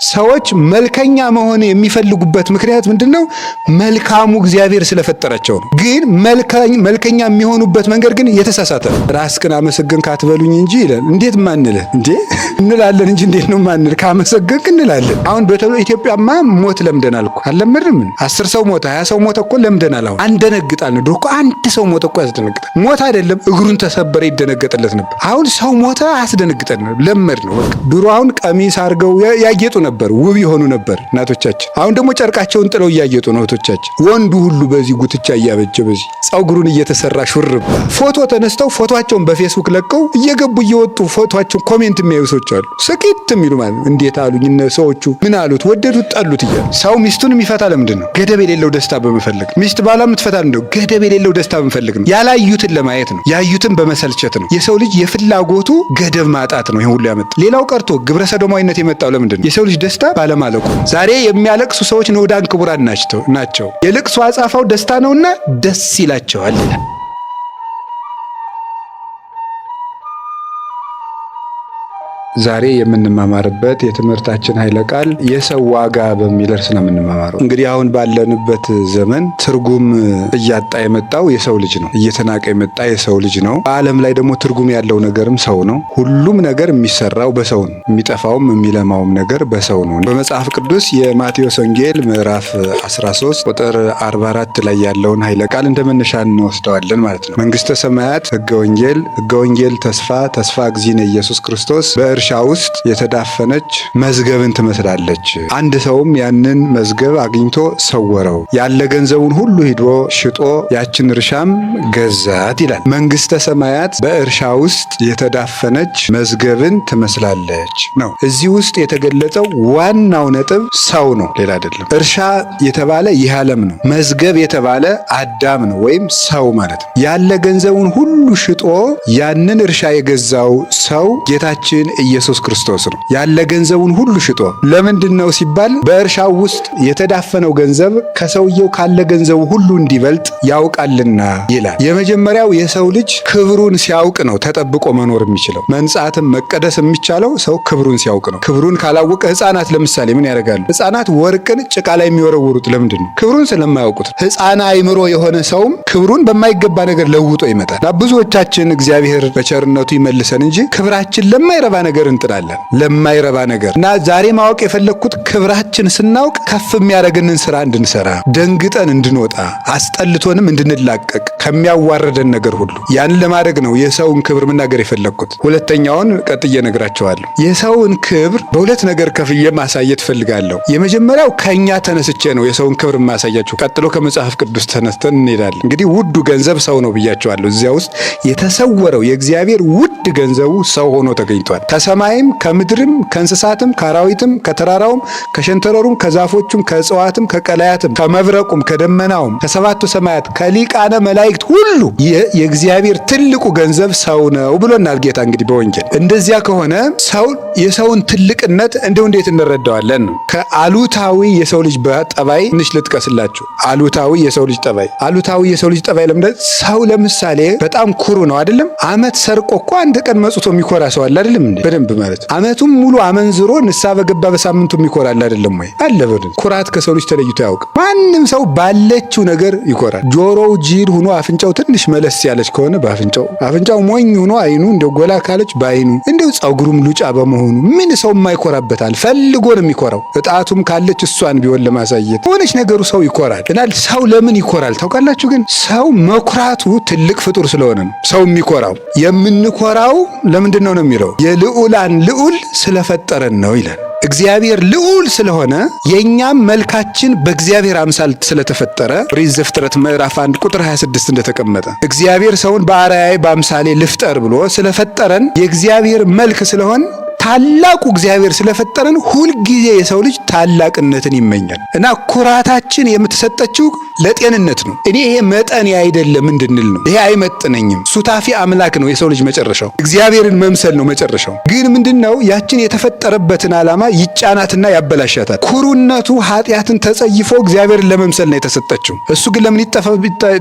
ሰዎች መልከኛ መሆን የሚፈልጉበት ምክንያት ምንድነው? መልካሙ እግዚአብሔር ስለፈጠራቸው ነው። ግን መልከኛ የሚሆኑበት መንገድ ግን የተሳሳተ ነው። ራስህን አመሰግንክ አትበሉኝ እንጂ ይላል። እንዴት ማንልህ እንዴ? እንላለን እንጂ እንዴት ነው ማንል? ካመሰገንክ እንላለን። አሁን በኢትዮጵያማ ሞት ለምደናል እኮ አልለመድንም? 10 ሰው ሞተ 20 ሰው ሞተ እኮ ለምደናል። አሁን አንደነግጣለን። ድሮ እኮ አንድ ሰው ሞተ እኮ ያስደነግጣል። ሞት አይደለም እግሩን ተሰበረ ይደነገጥለት ነበር። አሁን ሰው ሞተ አያስደነግጠን፣ ለመድ ነው በቃ። ድሮ አሁን ቀሚስ አድርገው ያጌጡ ነበር፣ ውብ የሆኑ ነበር እናቶቻችን። አሁን ደግሞ ጨርቃቸውን ጥለው እያጌጡ ነው እህቶቻችን። ወንዱ ሁሉ በዚህ ጉትቻ እያበጀ በዚህ ጸጉሩን እየተሰራ ሹርባ ፎቶ ተነስተው ፎቶአቸውን በፌስቡክ ለቀው እየገቡ እየወጡ ፎቶአቸውን ኮሜንት የሚያዩ ሰዎች አሉ። ስቂት የሚሉ ማለት እንዴት አሉኝ እነ ሰዎቹ ምን አሉት ወደዱት ጠሉት እያሉ። ሰው ሚስቱን የሚፈታ ለምንድን ነው? ገደብ የሌለው ደስታ በመፈለግ። ሚስት ባሏ የምትፈታ እንደው ገደብ የሌለው ደስታ በመፈለግ ነው። ያላዩትን ለማየት ነው። ያዩትን በመሰልቸት ነው። የሰው ልጅ የፍላጎቱ ገደብ ማጣት ነው ይሄን ሁሉ ያመጣ። ሌላው ቀርቶ ግብረ ሰዶማዊነት የመጣው ለምንድን ነው? የሰው ልጅ ደስታ ባለማለቁ። ዛሬ የሚያለቅሱ ሰዎች ንዑዳን ክቡራን ናቸው። የልቅሶ አጻፋው ደስታ ነውና ደስ ይላቸዋል ይላል። ዛሬ የምንማማርበት የትምህርታችን ኃይለ ቃል የሰው ዋጋ በሚል ርዕስ ነው የምንማማረው። እንግዲህ አሁን ባለንበት ዘመን ትርጉም እያጣ የመጣው የሰው ልጅ ነው። እየተናቀ የመጣ የሰው ልጅ ነው። በዓለም ላይ ደግሞ ትርጉም ያለው ነገርም ሰው ነው። ሁሉም ነገር የሚሰራው በሰው ነው። የሚጠፋውም የሚለማውም ነገር በሰው ነው። በመጽሐፍ ቅዱስ የማቴዎስ ወንጌል ምዕራፍ 13 ቁጥር 44 ላይ ያለውን ኃይለ ቃል እንደ መነሻ እንወስደዋለን ማለት ነው። መንግስተ ሰማያት ሕገ ወንጌል ተስፋ እግዚእነ ኢየሱስ ክርስቶስ በእርሻ ውስጥ የተዳፈነች መዝገብን ትመስላለች። አንድ ሰውም ያንን መዝገብ አግኝቶ ሰወረው፣ ያለ ገንዘቡን ሁሉ ሂዶ ሽጦ ያችን እርሻም ገዛት ይላል። መንግስተ ሰማያት በእርሻ ውስጥ የተዳፈነች መዝገብን ትመስላለች ነው። እዚህ ውስጥ የተገለጸው ዋናው ነጥብ ሰው ነው፣ ሌላ አይደለም። እርሻ የተባለ ይህ ዓለም ነው። መዝገብ የተባለ አዳም ነው ወይም ሰው ማለት ነው። ያለ ገንዘቡን ሁሉ ሽጦ ያንን እርሻ የገዛው ሰው ጌታችን ኢየሱስ ክርስቶስ ነው። ያለ ገንዘቡን ሁሉ ሽጦ ለምንድን ነው ሲባል በእርሻው ውስጥ የተዳፈነው ገንዘብ ከሰውየው ካለ ገንዘቡ ሁሉ እንዲበልጥ ያውቃልና ይላል። የመጀመሪያው የሰው ልጅ ክብሩን ሲያውቅ ነው ተጠብቆ መኖር የሚችለው። መንጻትም መቀደስ የሚቻለው ሰው ክብሩን ሲያውቅ ነው። ክብሩን ካላወቀ ሕፃናት ለምሳሌ ምን ያደርጋሉ? ሕፃናት ወርቅን ጭቃ ላይ የሚወረውሩት ለምንድን ነው? ክብሩን ስለማያውቁት። ሕፃን አእምሮ የሆነ ሰውም ክብሩን በማይገባ ነገር ለውጦ ይመጣል። ብዙዎቻችን እግዚአብሔር በቸርነቱ ይመልሰን እንጂ ክብራችን ለማይረባ ነገር እንጥላለን፣ ለማይረባ ነገር እና ዛሬ ማወቅ የፈለግኩት ክብራችን ስናውቅ ከፍ የሚያደርግንን ስራ እንድንሰራ፣ ደንግጠን እንድንወጣ፣ አስጠልቶንም እንድንላቀቅ ከሚያዋርደን ነገር ሁሉ ያን ለማድረግ ነው የሰውን ክብር መናገር የፈለግኩት። ሁለተኛውን ቀጥዬ እነግራቸዋለሁ። የሰውን ክብር በሁለት ነገር ከፍዬ ማሳየት ፈልጋለሁ። የመጀመሪያው ከኛ ተነስቼ ነው የሰውን ክብር ማሳያችሁ። ቀጥሎ ከመጽሐፍ ቅዱስ ተነስተን እንሄዳለን። እንግዲህ ውዱ ገንዘብ ሰው ነው ብያቸዋለሁ። እዚያ ውስጥ የተሰወረው የእግዚአብሔር ውድ ገንዘቡ ሰው ሆኖ ተገኝቷል። ከሰማይም ከምድርም ከእንስሳትም ከአራዊትም ከተራራውም ከሸንተረሩም ከዛፎቹም ከእጽዋትም ከቀላያትም ከመብረቁም ከደመናውም ከሰባቱ ሰማያት ከሊቃነ መላእክት ሁሉ የእግዚአብሔር ትልቁ ገንዘብ ሰው ነው ብሎናል ጌታ። እንግዲህ በወንጌል እንደዚያ ከሆነ ሰው የሰውን ትልቅነት እንደው እንዴት እንረዳዋለን ነው። ከአሉታዊ የሰው ልጅ ጠባይ ትንሽ ልጥቀስላችሁ። አሉታዊ የሰው ልጅ ጠባይ ለምንድን ሰው ለምሳሌ በጣም ኩሩ ነው አይደለም? አመት ሰርቆ እኮ አንድ ቀን መጽቶ የሚኮራ ሰው አለ አይደለም እንዴ? በደንብ ማለት አመቱም ሙሉ አመንዝሮ ንስሐ በገባ በሳምንቱ የሚኮራል አይደለም ወይ? አለ በደንብ። ኩራት ከሰው ልጅ ተለይቶ ያውቅ። ማንም ሰው ባለችው ነገር ይኮራል። ጆሮው ጅል ሆኖ አፍንጫው ትንሽ መለስ ያለች ከሆነ አፍንጫው ሞኝ ሆኖ አይኑ እንደው ጎላ ካለች በአይኑ እንደው ጸጉሩም ሉጫ በመሆኑ ምን ሰው የማይኮራበታል? ፈልጎ ነው የሚኮራው። እጣቱም ካለች እሷን ቢሆን ለማሳየት ሆነች ነገሩ ሰው ይኮራል። እና ሰው ለምን ይኮራል ታውቃላችሁ? ግን ሰው መኩራቱ ትልቅ ፍጡር ስለሆነ ነው ሰው የሚኮራው። የምንኮራው ለምንድን ነው የሚለው የልዑላን ልዑል ስለፈጠረን ነው ይላል። እግዚአብሔር ልዑል ስለሆነ የኛም መልካችን በእግዚአብሔር አምሳል ስለተፈጠረ ኦሪት ዘፍጥረት ምዕራፍ 1 ቁጥር 26 እንደተቀመጠ እግዚአብሔር ሰውን በአርአያዬ በአምሳሌ ልፍጠር ብሎ ስለፈጠረን የእግዚአብሔር መልክ ስለሆን ታላቁ እግዚአብሔር ስለፈጠረን ሁልጊዜ የሰው ልጅ ታላቅነትን ይመኛል እና ኩራታችን የምትሰጠችው ለጤንነት ነው። እኔ ይሄ መጠን አይደለም እንድንል ነው። ይሄ አይመጥነኝም። ሱታፊ አምላክ ነው የሰው ልጅ መጨረሻው። እግዚአብሔርን መምሰል ነው መጨረሻው። ግን ምንድነው ያችን የተፈጠረበትን ዓላማ ይጫናትና ያበላሻታል። ኩሩነቱ ኃጢአትን ተጸይፎ እግዚአብሔርን ለመምሰል ነው የተሰጠችው። እሱ ግን ለምን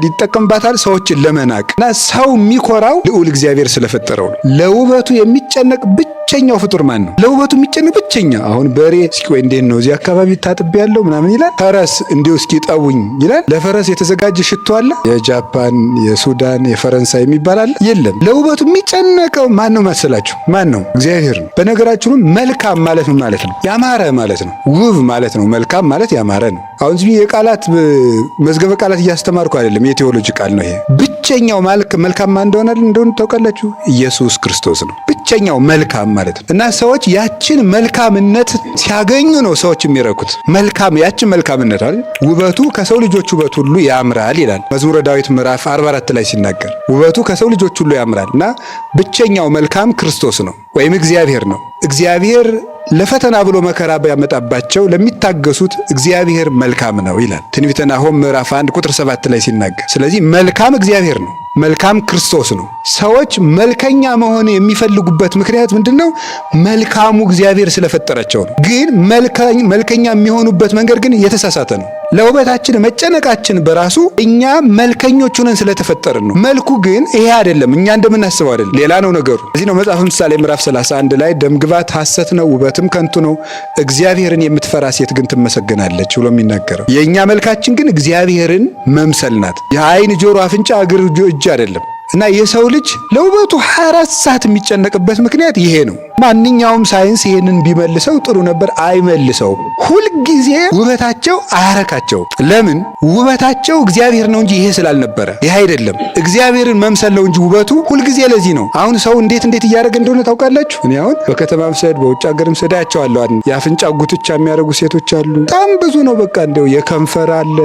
ይጠቀምባታል? ሰዎችን ለመናቅ እና ሰው የሚኮራው ልዑል እግዚአብሔር ስለፈጠረው ነው። ለውበቱ የሚጨነቅ ብቸኛው ፍጡር ማን ነው? ለውበቱ የሚጨነቅ ብቸኛ። አሁን በሬ እስኪ ወይ እንዴት ነው እዚህ አካባቢ ታጥቤ ያለው ምናምን ይላል። ፈረስ እንዲሁ እስኪ ጠቡኝ ይላል። ለፈረስ የተዘጋጀ ሽቶ አለ? የጃፓን የሱዳን የፈረንሳይ የሚባል አለ? የለም። ለውበቱ የሚጨነቀው ማን ነው መሰላችሁ? ማን ነው? እግዚአብሔር ነው። በነገራችሁ መልካም ማለት ምን ማለት ነው? ያማረ ማለት ነው። ውብ ማለት ነው። መልካም ማለት ያማረ ነው። አሁን እዚህ የቃላት መዝገበ ቃላት እያስተማርኩ አይደለም። የቴዎሎጂ ቃል ነው ይሄ። ብቸኛው መልካም ማን እንደሆነ ታውቃላችሁ? ኢየሱስ ክርስቶስ ነው ብቸኛው መልካም ማለት ነው። እና ሰዎች ያችን መልካምነት ሲያገኙ ነው ሰዎች የሚረኩት። ያችን መልካምነት አይደል? ውበቱ ከሰው ልጆች ውበት ሁሉ ያምራል ይላል መዝሙረ ዳዊት ምዕራፍ 44 ላይ ሲናገር ውበቱ ከሰው ልጆች ሁሉ ያምራል። እና ብቸኛው መልካም ክርስቶስ ነው ወይም እግዚአብሔር ነው። እግዚአብሔር ለፈተና ብሎ መከራ ቢያመጣባቸው ለሚታገሱት እግዚአብሔር መልካም ነው ይላል ትንቢተ ናሆም ምዕራፍ 1 ቁጥር 7 ላይ ሲናገር። ስለዚህ መልካም እግዚአብሔር ነው። መልካም ክርስቶስ ነው። ሰዎች መልከኛ መሆን የሚፈልጉበት ምክንያት ምንድነው? መልካሙ እግዚአብሔር ስለፈጠራቸው ነው። ግን መልከኛ የሚሆኑበት መንገድ ግን የተሳሳተ ነው። ለውበታችን መጨነቃችን በራሱ እኛ መልከኞች ሆነን ስለተፈጠርን ነው። መልኩ ግን ይሄ አይደለም፣ እኛ እንደምናስበው አይደለም፣ ሌላ ነው ነገሩ። እዚህ ነው መጽሐፍ ምሳሌ ምዕራፍ 31 ላይ ደምግባት ሐሰት ነው፣ ውበትም ከንቱ ነው፣ እግዚአብሔርን የምትፈራ ሴት ግን ትመሰገናለች ብሎ የሚናገረው። የእኛ መልካችን ግን እግዚአብሔርን መምሰል ናት። የዓይን፣ ጆሮ፣ አፍንጫ፣ እግር፣ እጅ አይደለም። እና የሰው ልጅ ለውበቱ 24 ሰዓት የሚጨነቅበት ምክንያት ይሄ ነው። ማንኛውም ሳይንስ ይሄንን ቢመልሰው ጥሩ ነበር፣ አይመልሰው። ሁልጊዜ ውበታቸው አያረካቸው። ለምን? ውበታቸው እግዚአብሔር ነው እንጂ ይሄ ስላልነበረ ይሄ አይደለም። እግዚአብሔርን መምሰል ነው እንጂ ውበቱ ሁልጊዜ። ለዚህ ነው አሁን ሰው እንዴት እያደረገ እንደሆነ ታውቃላችሁ? እኔ አሁን በከተማም ስሄድ በውጭ ሀገርም ስሄድ አያቸዋለሁ። የአፍንጫ ጉትቻ የሚያደርጉ ሴቶች አሉ። በጣም ብዙ ነው። በቃ እንደው የከንፈር አለ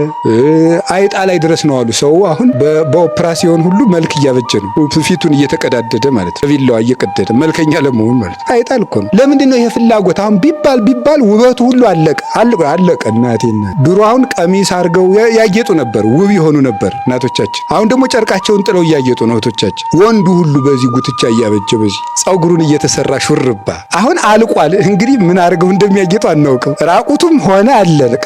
አይጣ ላይ ድረስ ነው አሉ። ሰው አሁን በኦፕራሲዮን ሁሉ መልክ እያበጀ ነው። ፊቱን እየተቀዳደደ ማለት ነው። ቢላዋ እየቀደደ መልከኛ ለመሆን ማለት አይጣል እኮ ነው። ለምንድን ነው ይሄ ፍላጎት? አሁን ቢባል ውበቱ ሁሉ አለቀ። እናቴና ድሮ አሁን ቀሚስ አድርገው ያጌጡ ነበር፣ ውብ የሆኑ ነበር እናቶቻችን። አሁን ደግሞ ጨርቃቸውን ጥለው እያጌጡ ነው እህቶቻችን። ወንዱ ሁሉ በዚህ ጉትቻ እያበጀ በዚህ ፀጉሩን እየተሰራ ሹርባ አሁን አልቋል። እንግዲህ ምን አድርገው እንደሚያጌጡ አናውቅም። ራቁቱም ሆነ አለቀ።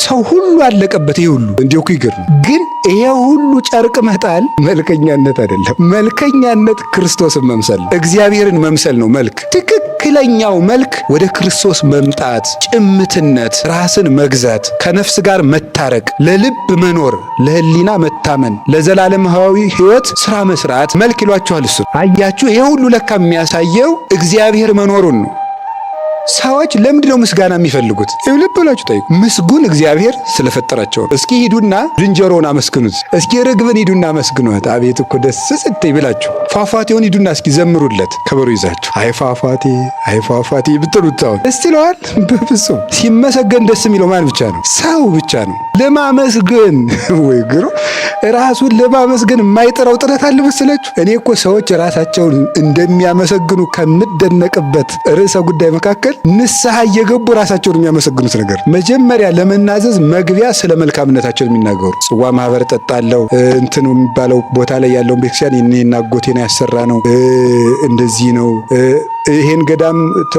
ሰው ሁሉ አለቀበት። ይሄ ሁሉ እንዲሁ ይገርም። ግን ይሄ ሁሉ ጨርቅ መጣል መልከኛነት አይደለም። መልከኛነት ክርስቶስን መምሰል፣ እግዚአብሔርን መምሰል ነው መልክ። ትክክለኛው መልክ ወደ ክርስቶስ መምጣት፣ ጭምትነት፣ ራስን መግዛት፣ ከነፍስ ጋር መታረቅ፣ ለልብ መኖር፣ ለህሊና መታመን፣ ለዘላለማዊ ህይወት ስራ መስራት መልክ ይሏቸዋል። እሱ አያችሁ፣ ይሄ ሁሉ ለካ የሚያሳየው እግዚአብሔር መኖሩን ነው። ሰዎች ለምንድነው ምስጋና የሚፈልጉት? ልብ ብላችሁ ጠይቁ። ምስጉን እግዚአብሔር ስለፈጠራቸው። እስኪ ሂዱና ዝንጀሮውን አመስግኑት። እስኪ ርግብን ሂዱና አመስግኑት። አቤት እኮ ደስ ስትይ ብላችሁ ፏፏቴውን ሂዱና እስኪ ዘምሩለት ከበሮ ይዛችሁ። አይ ፏፏቴ ብትሉት አሁን ደስ ይለዋል? በፍጹም። ሲመሰገን ደስ የሚለው ማን ብቻ ነው? ሰው ብቻ ነው። ለማመስገን ወይ ግሩ ራሱን ለማመስገን የማይጠራው ጥረት አለ መሰላችሁ? እኔ እኮ ሰዎች ራሳቸውን እንደሚያመሰግኑ ከምደነቅበት ርዕሰ ጉዳይ መካከል ንስሐ እየገቡ ራሳቸውን የሚያመሰግኑት ነገር። መጀመሪያ ለመናዘዝ መግቢያ ስለ መልካምነታቸው የሚናገሩ። ጽዋ ማህበር ጠጣለው እንትን የሚባለው ቦታ ላይ ያለውን ቤተክርስቲያን እኔና አጎቴ ነው ያሰራ ነው፣ እንደዚህ ነው። ይሄን ገዳም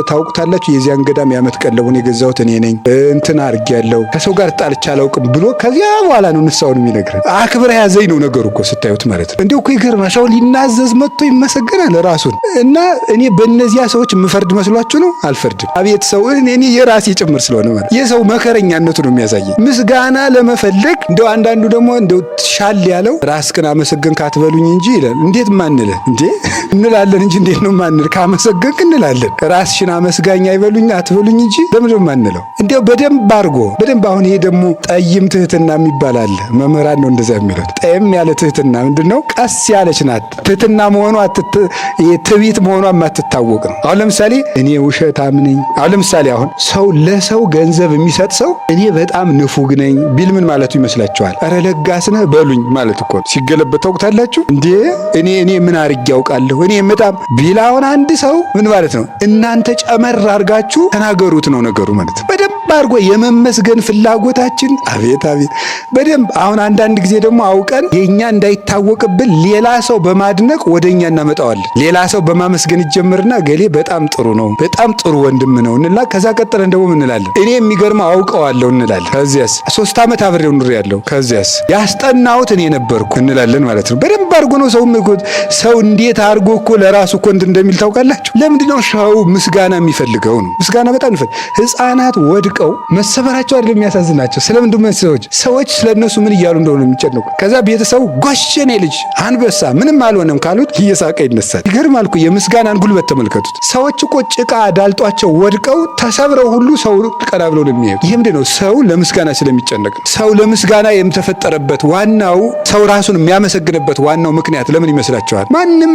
ታውቁታላችሁ? የዚያን ገዳም የዓመት ቀለቡን የገዛሁት እኔ ነኝ፣ እንትን አድርጌያለሁ፣ ከሰው ጋር ጣልቼ አላውቅም ብሎ ከዚያ በኋላ ነው ንስሐውን የሚነግረን። አክብረ ያዘኝ ነው ነገሩ እኮ ስታዩት ማለት ነው። እንዲሁ እኮ ይገርማል። ሰው ሊናዘዝ መጥቶ ይመሰገናል ራሱን። እና እኔ በእነዚያ ሰዎች የምፈርድ መስሏችሁ ነው? አልፈርድም። አቤት ሰው እኔ የራሴ ጭምር ስለሆነ ማለት የሰው መከረኛነቱ ነው የሚያሳየኝ። ምስጋና ለመፈለግ እንደው አንዳንዱ ደግሞ እንደው ሻል ያለው ራስህን አመሰገንክ አትበሉኝ እንጂ ይላል። እንዴት ማንልህ እንዴ? እንላለን እንጂ እንዴት ነው ማንል? ካመሰገንክ እንላለን። ራስሽን አመስጋኝ አይበሉኝ አትበሉኝ እንጂ ለምንድን ነው ማንለው? እንደው በደንብ አድርጎ በደንብ። አሁን ይሄ ደግሞ ጠይም ትህትና የሚባል አለ። መምህራን ነው እንደዛ የሚሉት። ጠይም ያለ ትህትና ምንድነው? ቀስ ያለች ናት። ትህትና መሆኗ ትዕቢት መሆኗ የማትታወቅ ነው። አሁን ለምሳሌ እኔ ውሸታም ነኝ። አሁን ለምሳሌ አሁን ሰው ለሰው ገንዘብ የሚሰጥ ሰው እኔ በጣም ንፉግ ነኝ ቢል ምን ማለቱ ይመስላችኋል? ኧረ ለጋስ ነህ በሉኝ ማለት እኮ ሲገለበት ታውቁታላችሁ እንዴ? እኔ ምን አድርጌ ያውቃለሁ እኔ በጣም ቢል አሁን አንድ ሰው ምን ማለት ነው? እናንተ ጨመር አድርጋችሁ ተናገሩት ነው ነገሩ ማለት ነው። በደንብ አድርጎ የመመስገን ፍላጎታችን አቤት አቤት በደንብ አሁን አንዳንድ ጊዜ ደግሞ አውቀን የኛ እንዳይታወቅብን ሌላ ሰው በማድነቅ ወደኛ እናመጣዋለን። ሌላ ሰው በማመስገን ይጀምርና ገሌ በጣም ጥሩ ነው፣ በጣም ጥሩ ወንድም ነው እንላ ከዛ ቀጥለን ደግሞ እንላለን እኔ የሚገርመው አውቀዋለሁ እንላለን። ከዚያስ 3 ዓመት አብሬው ኑሬ ያለው ከዚያስ ያስጠናሁት እኔ ነበርኩ እንላለን ማለት ነው። በደንብ አድርጎ ነው ሰው እንዴት አድርጎ እኮ ለራሱ እኮ እንደሚል ታውቃላችሁ። ለምንድነው ሰው ምስጋና የሚፈልገው ነው? ምስጋና በጣም ይፈልግ። ህፃናት ወድቀው መሰበራቸው አይደለም የሚያሳዝናቸው። ስለምንድነው ሰዎች ስለነሱ ምን እያሉ እንደሆነ የሚጨነቁ። ከዛ ቤተሰቡ ጎሸኔ ልጅ አንበሳ ምንም አልሆነም ካሉት እየሳቀ ይነሳል። ይገርማል እኮ የምስጋናን ጉልበት ተመልከቱት። ሰዎች እኮ ጭቃ ዳልጧቸው ወድቀው ተሰብረው ሁሉ ሰው ቀና ብለው ነው የሚሄዱ። ይሄ ምንድነው? ሰው ለምስጋና ስለሚጨነቅ። ሰው ለምስጋና የተፈጠረበት ዋናው ሰው ራሱን የሚያመሰግንበት ዋናው ምክንያት ለምን ይመስላችኋል? ማንም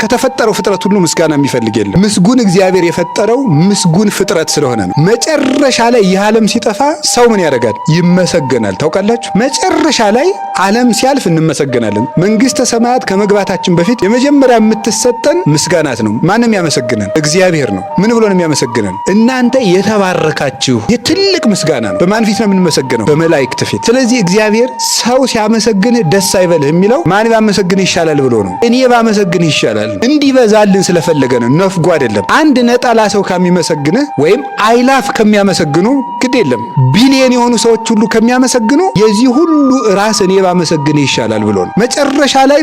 ከተፈጠረው ፍጥረት ሁሉ ምስጋና የሚፈልግ የለም። ምስጉን እግዚአብሔር የፈጠረው ምስጉን ፍጥረት ስለሆነ ነው። መጨረሻ ላይ ይህ ዓለም ሲጠፋ ሰው ምን ያደርጋል? ይመሰገናል። ታውቃላችሁ? መጨረሻ ላይ ዓለም ሲያልፍ እንመሰገናለን። መንግስተ ሰማያት ከመግባታችን በፊት የመጀመሪያ የምትሰጠን ምስጋናት ነው። ማንም ያመሰግነን? እግዚአብሔር ነው። ምን ብሎ ነው የሚያመሰግነን? እናንተ የተባረካችሁ። የትልቅ ምስጋና ነው። በማን ፊት ነው የምንመሰግነው? በመላእክት ፊት። ስለዚህ እግዚአብሔር ሰው ሲያመሰግንህ ደስ አይበልህ የሚለው ማን ባመሰግንህ ይሻላል ብሎ ነው። እኔ ባመሰግንህ ይሻላል እንዲበዛልን ስለፈለገ ነው። ነፍጎ አይደለም። አንድ ነጠላ ሰው ከሚመሰግንህ ወይም አይላፍ ከሚያመሰግኑ ግድ የለም ቢሊየን የሆኑ ሰዎች ሁሉ ከሚያመሰግኑ የዚህ ሁሉ ራስ እኔ ባመሰግንህ ይሻላል ብሎ ነው። መጨረሻ ላይ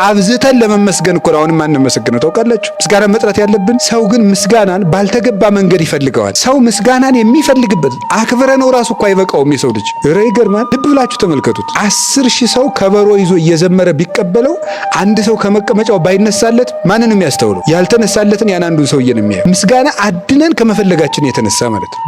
አብዝተን ለመመስገን እኮ አሁንም አንመሰግነው። ታውቃላችሁ? ምስጋና መጥራት ያለብን። ሰው ግን ምስጋናን ባልተገባ መንገድ ይፈልገዋል። ሰው ምስጋናን የሚፈልግበት አክብረ ነው ራሱ እኮ አይበቃውም የሰው ልጅ። ይገርማል። ልብ ብላችሁ ተመልከቱት። 10,000 ሰው ከበሮ ይዞ እየዘመረ ቢቀበለው አንድ ሰው ከመቀመጫው ባይነሳለት ማንን ነው የሚያስተውለው? ያልተነሳለትን ያን አንዱን ሰውዬ ነው የሚያየው። ምስጋና አድነን ከመፈለጋችን የተነሳ ማለት ነው።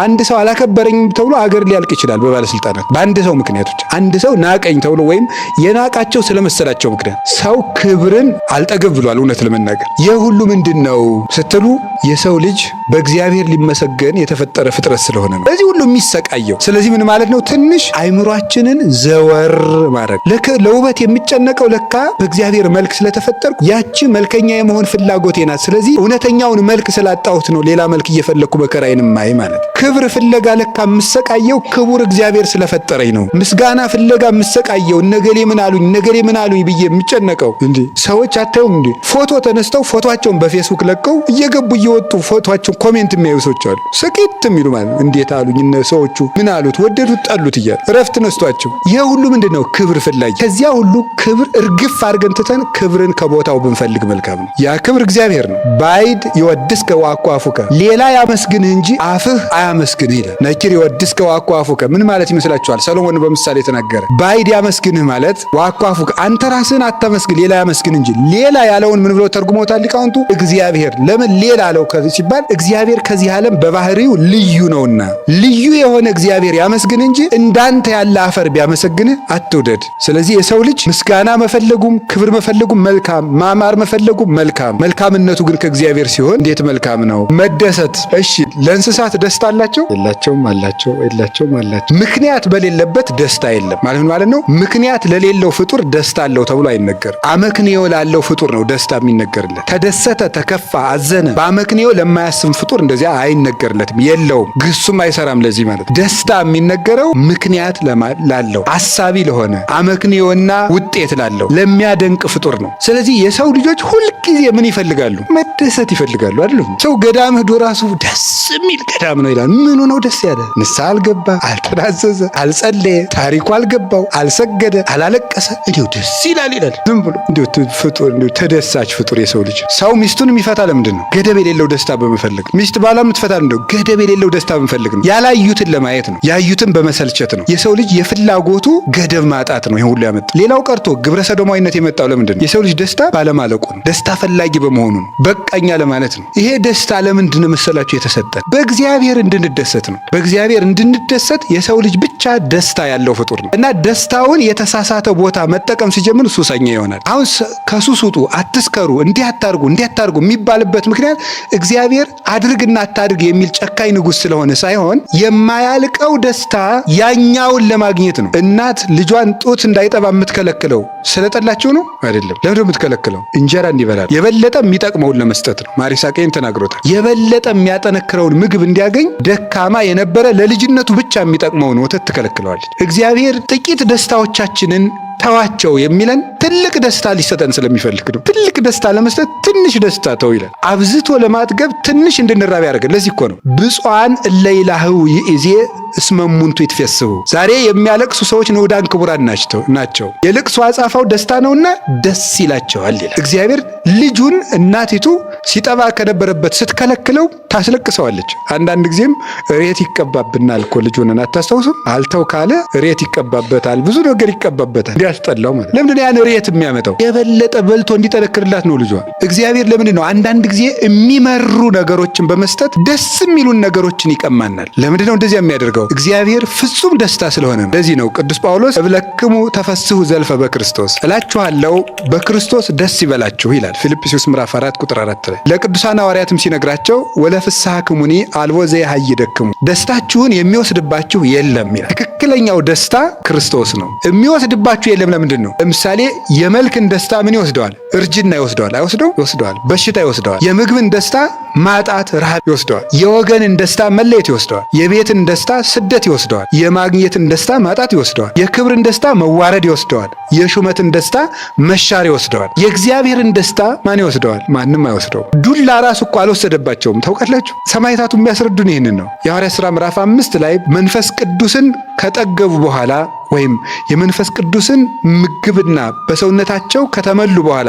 አንድ ሰው አላከበረኝም ተብሎ አገር ሊያልቅ ይችላል በባለስልጣናት በአንድ ሰው ምክንያቶች። አንድ ሰው ናቀኝ ተብሎ ወይም የናቃቸው ስለመሰላቸው ምክንያት ሰው ክብርን አልጠገብ ብሏል። እውነት ለመናገር ይህ ሁሉ ምንድን ነው ስትሉ የሰው ልጅ በእግዚአብሔር ሊመሰገን የተፈጠረ ፍጥረት ስለሆነ ነው በዚህ ሁሉ የሚሰቃየው። ስለዚህ ምን ማለት ነው? ትንሽ አይምሯችንን ዘወር ማድረግ። ለውበት የሚጨነቀው ለካ በእግዚአብሔር መልክ ስለተፈጠርኩ ያቺ መልከኛ የመሆን ፍላጎቴ ናት። ስለዚህ እውነተኛውን መልክ ስላጣሁት ነው ሌላ መልክ እየፈለኩ መከራዬን ማይ ማለት። ክብር ፍለጋ ለካ የምሰቃየው ክቡር እግዚአብሔር ስለፈጠረኝ ነው። ምስጋና ፍለጋ የምሰቃየው ነገሌ ምን አሉኝ ብዬ የሚጨነቀው እንዴ ሰዎች አታዩም እንዴ? ፎቶ ተነስተው ፎቶአቸውን በፌስቡክ ለቀው እየገቡ እየወጡ ፎቶአቸውን ኮሜንት የሚያዩ ሰዎች አሉ። ስቂት የሚሉ ማለት እንዴት አሉኝ ሰዎቹ ምን አሉት ወደዱት ጠሉት እያሉ እረፍት ነስቷቸው። ይሄ ሁሉ ምንድነው? ክብር ፍላጊ። ከዚያ ሁሉ ክብር እርግፍ አድርገን ትተን ክብርን ከቦታው ብንፈልግ መልካም ነው። ያ ክብር እግዚአብሔር ነው። ባይድ ይወድስከ ወአኳፉከ፣ ሌላ ያመስግንህ እንጂ አፍህ አያመስግንህ ይላል። ነኪር ይወድስከ ወአኳፉከ ምን ማለት ይመስላችኋል? ሰሎሞን በምሳሌ ተናገረ። ባይድ ያመስግንህ ማለት ወአኳፉከ አንተ ራስህን አታመስግን ሌላ ያመስግን እንጂ። ሌላ ያለውን ምን ብሎ ተርጉሞታል ሊቃውንቱ? እግዚአብሔር። ለምን ሌላ አለው ሲባል እግዚአብሔር ከዚህ ዓለም በባህሪው ልዩ ነውና ልዩ የሆነ እግዚአብሔር ያመስግን እንጂ እንዳንተ ያለ አፈር ቢያመሰግንህ አትውደድ። ስለዚህ የሰው ልጅ ምስጋና መፈለጉም ክብር መፈለጉም መልካም፣ ማማር መፈለጉም መልካም። መልካምነቱ ግን ከእግዚአብሔር ሲሆን እንዴት መልካም ነው። መደሰት። እሺ ለእንስሳት ደስታ አላቸው? የላቸውም። አላቸው? የላቸውም። አላቸው። ምክንያት በሌለበት ደስታ የለም ማለት ነው። ምክንያት ለሌለው ፍጡር ደስታ አለው ተብሎ አይነገርም። አመክንዮ ላለው ፍጡር ነው ደስታ የሚነገርለት። ተደሰተ፣ ተከፋ፣ አዘነ በአመክንዮ ለማያስብ ፍጡር እንደዚያ አይነገርለትም፣ የለውም፣ ግሱም አይሰራም። ለዚህ ማለት ደስታ የሚነገረው ምክንያት ላለው አሳቢ ለሆነ አመክንዮና ውጤት ላለው ለሚያደንቅ ፍጡር ነው። ስለዚህ የሰው ልጆች ሁልጊዜ ምን ይፈልጋሉ? መደሰት ይፈልጋሉ። አይደለም? ሰው ገዳም ሄዶ ራሱ ደስ የሚል ገዳም ነው ይላል። ምኑ ነው ደስ ያለ? ንስሐ አልገባ፣ አልተናዘዘ፣ አልጸለየ፣ ታሪኩ አልገባው፣ አልሰገደ፣ አላለቀሰ፣ እንዲሁ ደስ ይላል። ዝም ብሎ እንዲሁ ፍጡር፣ እንዲሁ ተደሳች ፍጡር የሰው ልጅ። ሰው ሚስቱን የሚፈታ ለምንድን ነው? ገደብ የሌለው ደስታ በመፈለግ። ሚስት ባሏ የምትፈታ እንደው ገደብ የሌለው ደስታ በመፈለግ ነው። ያላዩትን ለማየት ነው። ያዩትን በመሰልቸት ነው። የሰው ልጅ የፍላጎቱ ገደብ ማጣት ነው ይሄ ሁሉ ያመጣ። ሌላው ቀርቶ ግብረ ሰዶማዊነት የመጣው ለምንድን ነው? የሰው ልጅ ደስታ ባለማለቁ ነው። ደስታ ፈላጊ በመሆኑ ነው። በቃኛ ለማለት ነው። ይሄ ደስታ ለምንድን ነው መሰላችሁ የተሰጠን? በእግዚአብሔር እንድንደሰት ነው። በእግዚአብሔር እንድንደሰት የሰው ልጅ ብቻ ደስታ ያለው ፍጡር ነው እና ደስታውን የተሳሳተ ቦታ መጠቀም ሲጀምር ሱሰኛ ይሆናል። አሁን ከሱስ ውጡ፣ አትስከሩ፣ እንዲህ አታርጉ የሚባልበት ምክንያት እግዚአብሔር አድርግና አታድርግ የሚል ጨካኝ ንጉሥ ስለሆነ ሳይሆን የማያልቀው ደስታ ያኛውን ለማግኘት ነው። እናት ልጇን ጡት እንዳይጠባ የምትከለክለው ስለጠላቸው ነው አይደለም። ለምን የምትከለክለው? እንጀራ እንዲበላል የበለጠ የሚጠቅመውን ለመስጠት ነው። ማር ይስሐቅ ተናግሮታል። የበለጠ የሚያጠነክረውን ምግብ እንዲያገኝ ደካማ የነበረ ለልጅነቱ ብቻ የሚጠቅመውን ወተት ትከለክለዋለች። እግዚአብሔር ጥቂት ደስታዎቻችንን ተዋቸው የሚለን ትልቅ ደስታ ሊሰጠን ስለሚፈልግ ነው። ትልቅ ደስታ ለመስጠት ትንሽ ደስታ ተው ይላል። አብዝቶ ለማጥገብ ትንሽ እንድንራብ ያደርጋል። ለዚህ እኮ ነው ብፁዓን እለ ይላህው ይእዜ እስመ እሙንቱ ይትፌስሑ። ዛሬ የሚያለቅሱ ሰዎች ንዑዳን ክቡራን ናቸው፣ የልቅሶ አጻፋው ደስታ ነውና ደስ ይላቸዋል ይላል። እግዚአብሔር ልጁን እናቲቱ ሲጠባ ከነበረበት ስትከለክለው ታስለቅሰዋለች። አንዳንድ ጊዜም ሬት ይቀባብናል እኮ ልጁን አታስታውሱም? አልተው ካለ ሬት ይቀባበታል፣ ብዙ ነገር ይቀባበታል እንዲያስጠላው ማለት። ለምንድን ያን ሬት የሚያመጣው? የበለጠ በልቶ እንዲጠነክርላት ነው ልጇ። እግዚአብሔር ለምንድን ነው አንዳንድ ጊዜ የሚመሩ ነገሮችን በመስጠት ደስ የሚሉን ነገሮችን ይቀማናል? ለምንድን ነው እንደዚያ የሚያደርገው? እግዚአብሔር ፍጹም ደስታ ስለሆነ ነው። ለዚህ ነው ቅዱስ ጳውሎስ እብለክሙ ተፈስሑ ዘልፈ በክርስቶስ፣ እላችኋለሁ በክርስቶስ ደስ ይበላችሁ ይላል ፊልጵስዩስ ምዕራፍ 4 ቁጥር 4 ላይ። ለቅዱሳን ሐዋርያትም ሲነግራቸው ወለፍስሐክሙኒ አልቦ ዘያሃይደክሙ፣ ደስታችሁን የሚወስድባችሁ የለም ይላል። ትክክለኛው ደስታ ክርስቶስ ነው። የሚወስድባችሁ የለም። ለምንድን ነው? ለምሳሌ የመልክን ደስታ ምን ይወስደዋል? እርጅና ይወስደዋል። አይወስደው? ይወስደዋል። በሽታ ይወስደዋል። የምግብን ደስታ ማጣት፣ ረሃብ ይወስደዋል። የወገንን ደስታ መለየት ይወስደዋል። የቤትን ደስታ ስደት ይወስደዋል። የማግኘትን ደስታ ማጣት ይወስደዋል። የክብርን ደስታ መዋረድ ይወስደዋል። የሹመትን ደስታ መሻር ይወስደዋል። የእግዚአብሔርን ደስታ ማን ይወስደዋል? ማንም አይወስደው። ዱላ ራሱ እኮ አልወሰደባቸውም። ታውቃላችሁ? ሰማዕታቱ የሚያስረዱን ይህንን ነው። የሐዋርያት ሥራ ምዕራፍ 5 ላይ መንፈስ ቅዱስን ከጠገቡ በኋላ ወይም የመንፈስ ቅዱስን ምግብና በሰውነታቸው ከተመሉ በኋላ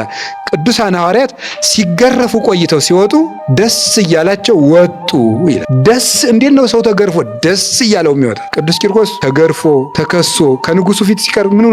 ቅዱሳን ሐዋርያት ሲገረፉ ቆይተው ሲወጡ ደስ እያላቸው ወጡ ይላል። ደስ እንዴት ነው ሰው ተገርፎ ደስ እያለው የሚወጣ? ቅዱስ ቂርቆስ ተገርፎ ተከሶ ከንጉሱ ፊት ሲቀርብ ምን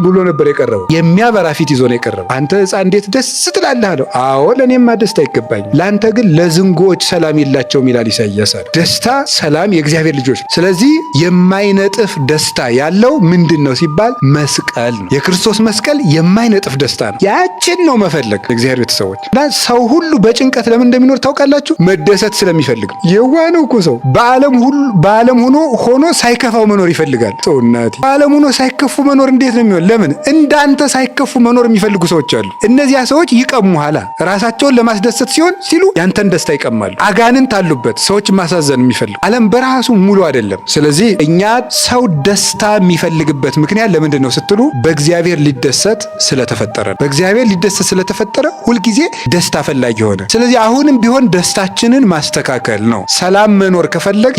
ብሎ ነበር የቀረበው? የሚያበራ ፊት ይዞ ነው የቀረበው። አንተ ሕፃን እንዴት ደስ ትላለህ አለው። አዎ ለእኔማ ደስታ አይገባኝም፣ ለአንተ ግን ለዝንጎች ሰላም የላቸውም ይላል ኢሳይያስ። ደስታ፣ ሰላም የእግዚአብሔር ልጆች። ስለዚህ የማይነጥፍ ደስታ ያለው ምንድን ነው ሲባል መስቀል ነው። የክርስቶስ መስቀል የማይነጥፍ ደስታ ነው። ያችን ነው መፈለግ እግዚአብሔር ቤተሰቦች። እና ሰው ሁሉ በጭንቀት ለምን እንደሚኖር ታውቃላችሁ? መደሰት ስለሚፈልግ ነው። የዋህ ነው እኮ ሰው። በዓለም ሆኖ ሳይከፋው መኖር ይፈልጋል። ሰውናቴ በዓለም ሆኖ ሳይከፉ መኖር እንዴት ነው የሚሆን? ለምን እንዳንተ ሳይከፉ መኖር የሚፈልጉ ሰዎች አሉ። እነዚያ ሰዎች ይቀሙኋላ። ራሳቸውን ለማስደሰት ሲሉ ያንተን ደስታ ይቀማሉ። አጋንንት አሉበት። ሰዎች ማሳዘን የሚፈልጉ። ዓለም በራሱ ሙሉ አይደለም። ስለዚህ እኛ ሰው ደስታ የሚፈልግበት ምክንያት ለምንድን ነው ስትሉ በእግዚአብሔር ሊደሰት ስለተፈጠረ። በእግዚአብሔር ሊደሰት ስለተፈጠረ ሁልጊዜ ደስታ ፈላጊ ሆነ። ስለዚህ አሁንም ቢሆን ደስታችንን ማስተካከል ነው። ሰላም መኖር ከፈለግ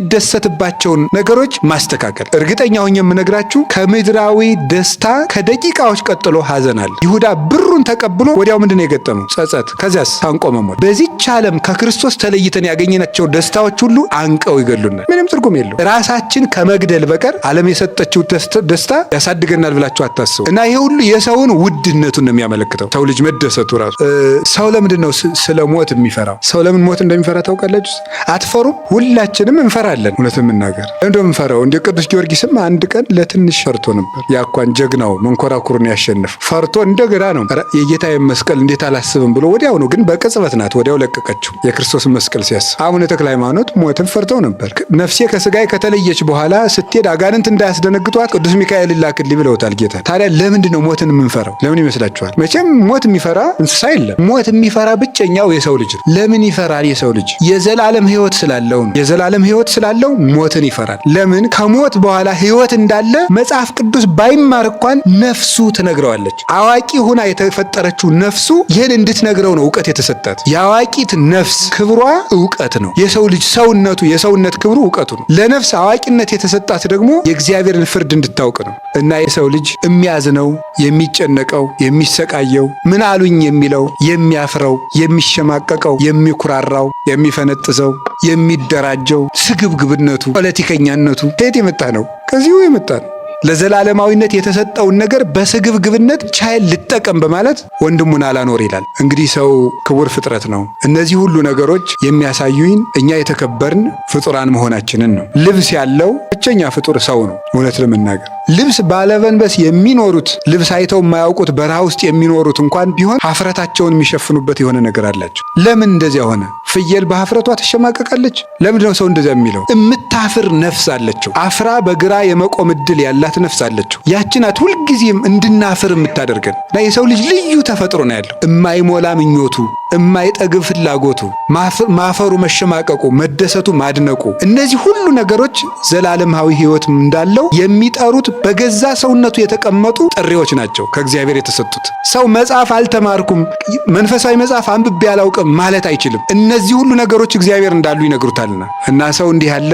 የምንደሰትባቸውን ነገሮች ማስተካከል። እርግጠኛ ሆኜ የምነግራችሁ ከምድራዊ ደስታ ከደቂቃዎች ቀጥሎ ሐዘን አለ። ይሁዳ ብሩን ተቀብሎ ወዲያው ምንድን ነው የገጠመው? ጸጸት። ከዚያስ ታንቆ መሞት። በዚህች ዓለም ከክርስቶስ ተለይተን ያገኘናቸው ደስታዎች ሁሉ አንቀው ይገሉናል። ምንም ትርጉም የለው። ራሳችን ከመግደል በቀር ዓለም የሰጠችው ደስታ ያሳድገናል ብላችሁ አታስቡ። እና ይሄ ሁሉ የሰውን ውድነቱን ነው የሚያመለክተው። ሰው ልጅ መደሰቱ ራሱ። ሰው ለምንድን ነው ስለ ሞት የሚፈራው? ሰው ለምን ሞት እንደሚፈራ ታውቃላችሁ? አትፈሩም? ሁላችንም እንፈራለን። እውነት የምናገር እንደው እንፈራው። እንደ ቅዱስ ጊዮርጊስም አንድ ቀን ለትንሽ ፈርቶ ነበር። ያኳን ጀግናው መንኮራኩሩን ያሸነፈ ፈርቶ እንደገና ነው የጌታዬን መስቀል እንዴት አላስብም ብሎ ወዲያው ነው፣ ግን በቅጽበት ናት ወዲያው ለቀቀችው። የክርስቶስን መስቀል ሲያስብ አቡነ ተክለ ሃይማኖት ሞትን ፈርተው ነበር። ነፍሴ ከስጋዬ ከተለየች በኋላ ስትሄድ አጋንንት እንዳያስደነግጧት ቅዱስ ሚካኤል ላክልኝ ብለውታል ጌታ። ታዲያ ለምንድን ነው ሞትን የምንፈራው? ለምን ይመስላችኋል? መቼም ሞት የሚፈራ እንስሳ የለም። ሞት የሚፈራ ብቸኛው የሰው ልጅ ነው። ለምን ይፈራል? የሰው ልጅ የዘላለም ሕይወት ስላለው ነው። የዘላለም ሕይወት ስላለው ሞትን ይፈራል። ለምን? ከሞት በኋላ ሕይወት እንዳለ መጽሐፍ ቅዱስ ባይማር እንኳን ነፍሱ ትነግረዋለች። አዋቂ ሁና የተፈጠረችው ነፍሱ ይህን እንድትነግረው ነው እውቀት የተሰጣት። የአዋቂት ነፍስ ክብሯ እውቀት ነው። የሰው ልጅ ሰውነቱ፣ የሰውነት ክብሩ እውቀቱ ነው። ለነፍስ አዋቂነት የተሰጣት ደግሞ የእግዚአብሔርን ፍርድ እንድታውቅ ነው። እና የሰው ልጅ የሚያዝነው፣ የሚጨነቀው፣ የሚሰቃየው፣ ምን አሉኝ የሚለው፣ የሚያፍረው፣ የሚሸማቀቀው፣ የሚኩራራው፣ የሚፈነጥዘው፣ የሚደራጀው ስግብግብነቱ፣ ፖለቲከኛነቱ ከየት የመጣ ነው? ከዚሁ የመጣ ነው። ለዘላለማዊነት የተሰጠውን ነገር በስግብግብነት ቻይል ልጠቀም በማለት ወንድሙን አላኖር ይላል። እንግዲህ ሰው ክቡር ፍጥረት ነው። እነዚህ ሁሉ ነገሮች የሚያሳዩኝ እኛ የተከበርን ፍጡራን መሆናችንን ነው። ልብስ ያለው ብቸኛ ፍጡር ሰው ነው። እውነት ለመናገር ልብስ ባለበንበስ የሚኖሩት ልብስ አይተው የማያውቁት በረሃ ውስጥ የሚኖሩት እንኳን ቢሆን ሀፍረታቸውን የሚሸፍኑበት የሆነ ነገር አላቸው። ለምን እንደዚያ ሆነ? ፍየል በሀፍረቷ ትሸማቀቃለች? ለምንድን ነው ሰው እንደዚያ የሚለው? እምታፍር ነፍስ አለችው። አፍራ በግራ የመቆም እድል ያላት ነፍስ አለችው። ያችናት ሁልጊዜም እንድናፍር የምታደርገን እና የሰው ልጅ ልዩ ተፈጥሮ ነው ያለው። እማይሞላ ምኞቱ፣ እማይጠግብ ፍላጎቱ፣ ማፈሩ፣ መሸማቀቁ፣ መደሰቱ፣ ማድነቁ፣ እነዚህ ሁሉ ነገሮች ዘላለማዊ ሕይወት እንዳለው የሚጠሩት በገዛ ሰውነቱ የተቀመጡ ጥሪዎች ናቸው ከእግዚአብሔር የተሰጡት። ሰው መጽሐፍ አልተማርኩም፣ መንፈሳዊ መጽሐፍ አንብቤ አላውቅም ማለት አይችልም። እነዚህ ሁሉ ነገሮች እግዚአብሔር እንዳሉ ይነግሩታልና እና ሰው እንዲህ ያለ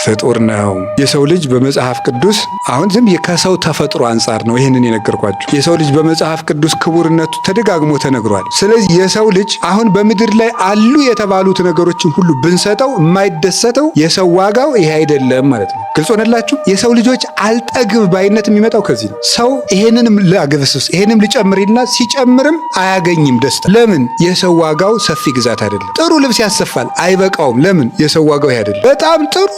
ፍጡር ነው። የሰው ልጅ በመጽሐፍ ቅዱስ አሁን ዝም ከሰው ተፈጥሮ አንጻር ነው ይህንን የነገርኳችሁ። የሰው ልጅ በመጽሐፍ ቅዱስ ክቡርነቱ ተደጋግሞ ተነግሯል። ስለዚህ የሰው ልጅ አሁን በምድር ላይ አሉ የተባሉት ነገሮችን ሁሉ ብንሰጠው የማይደሰተው የሰው ዋጋው ይሄ አይደለም ማለት ነው። ግልጽ ሆነላችሁ? የሰው ልጆች አልጠግብ ባይነት የሚመጣው ከዚህ ነው። ሰው ይሄንንም ላግብስስ ይሄንም ልጨምርልና ሲጨምርም አያገኝም ደስታ። ለምን? የሰው ዋጋው ሰፊ ግዛት አይደለም። ጥሩ ልብስ ያሰፋል፣ አይበቃውም። ለምን? የሰው ዋጋው ይሄ አይደለም። በጣም ጥሩ